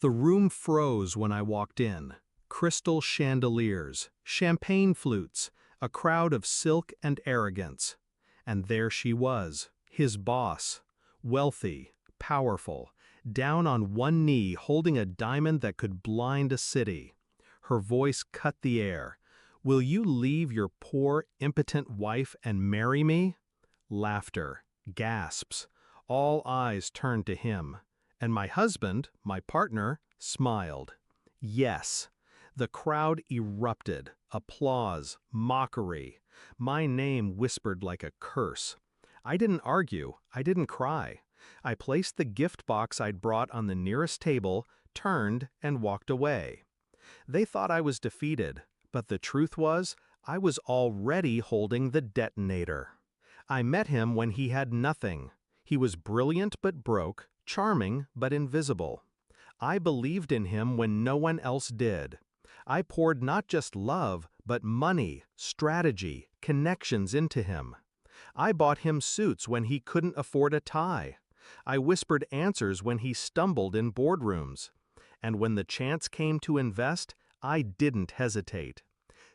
The room froze when I walked in. Crystal chandeliers, champagne flutes, a crowd of silk and arrogance. And there she was, his boss, wealthy, powerful, down on one knee holding a diamond that could blind a city. Her voice cut the air. "Will you leave your poor, impotent wife and marry me?" Laughter, gasps. All eyes turned to him. And my husband, my partner, smiled. Yes. The crowd erupted. Applause, mockery. My name whispered like a curse. I didn't argue. I didn't cry. I placed the gift box I'd brought on the nearest table, turned, and walked away. They thought I was defeated, but the truth was, I was already holding the detonator. I met him when he had nothing. He was brilliant but broke, charming but invisible. I believed in him when no one else did. I poured not just love, but money, strategy, connections into him. I bought him suits when he couldn't afford a tie. I whispered answers when he stumbled in boardrooms. And when the chance came to invest, I didn't hesitate.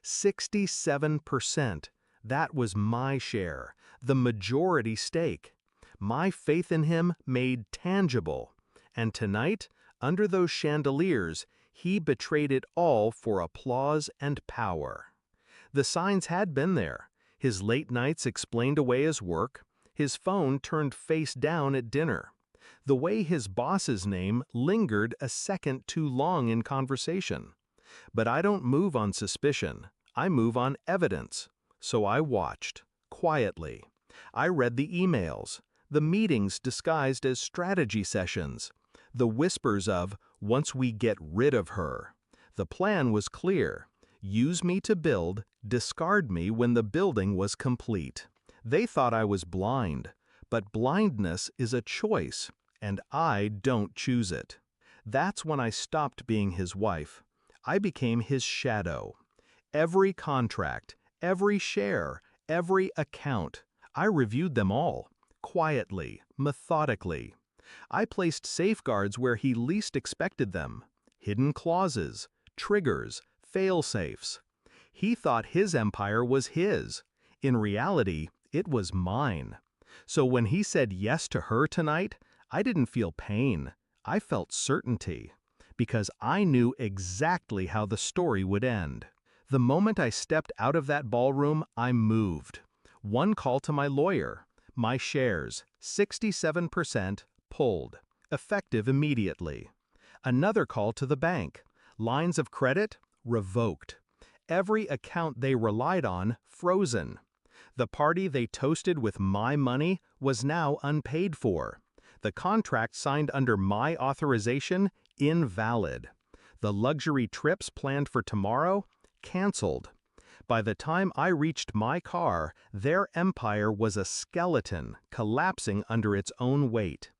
67%. That was my share, the majority stake. My faith in him made tangible. And tonight, under those chandeliers, he betrayed it all for applause and power. The signs had been there. His late nights explained away his work. His phone turned face down at dinner. The way his boss's name lingered a second too long in conversation. But I don't move on suspicion. I move on evidence. So I watched, quietly. I read the emails, the meetings disguised as strategy sessions, the whispers of, "Once we get rid of her." The plan was clear. Use me to build, discard me when the building was complete. They thought I was blind, but blindness is a choice, and I don't choose it. That's when I stopped being his wife. I became his shadow. Every contract, every share, every account, I reviewed them all, quietly, methodically. I placed safeguards where he least expected them, hidden clauses, triggers, fail-safes. He thought his empire was his. In reality, it was mine. So when he said yes to her tonight, I didn't feel pain. I felt certainty. Because I knew exactly how the story would end. The moment I stepped out of that ballroom, I moved. One call to my lawyer. My shares, 67%, pulled. Effective immediately. Another call to the bank. Lines of credit, revoked. Every account they relied on, frozen. The party they toasted with my money was now unpaid for. The contract signed under my authorization, invalid. The luxury trips planned for tomorrow, canceled. By the time I reached my car, their empire was a skeleton collapsing under its own weight.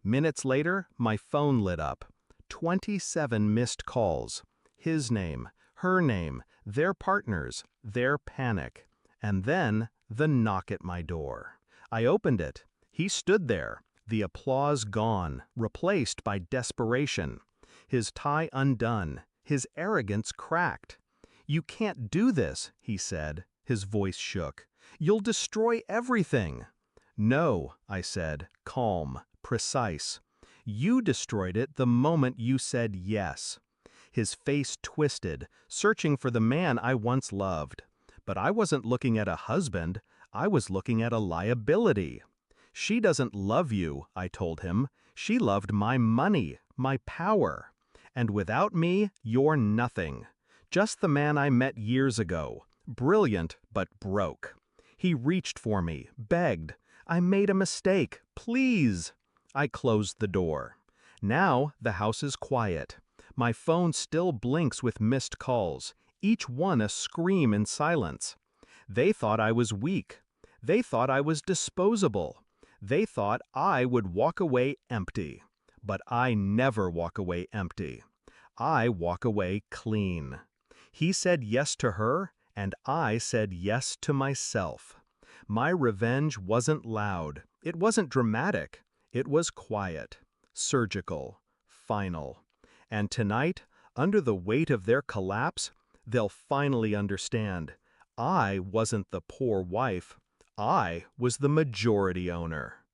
Minutes later, my phone lit up. 27 missed calls. His name, her name, their partners, their panic. And then, the knock at my door. I opened it. He stood there, the applause gone, replaced by desperation. His tie undone, his arrogance cracked. "You can't do this," he said. His voice shook. "You'll destroy everything." "No," I said, calm, precise. "You destroyed it the moment you said yes." His face twisted, searching for the man I once loved. But I wasn't looking at a husband, I was looking at a liability. "She doesn't love you," I told him. "She loved my money, my power. And without me, you're nothing. Just the man I met years ago, brilliant but broke." He reached for me, begged. "I made a mistake, please." I closed the door. Now the house is quiet. My phone still blinks with missed calls, each one a scream in silence. They thought I was weak. They thought I was disposable. They thought I would walk away empty. But I never walk away empty. I walk away clean. He said yes to her, and I said yes to myself. My revenge wasn't loud. It wasn't dramatic. It was quiet, surgical, final. And tonight, under the weight of their collapse, they'll finally understand. I wasn't the poor wife. I was the majority owner.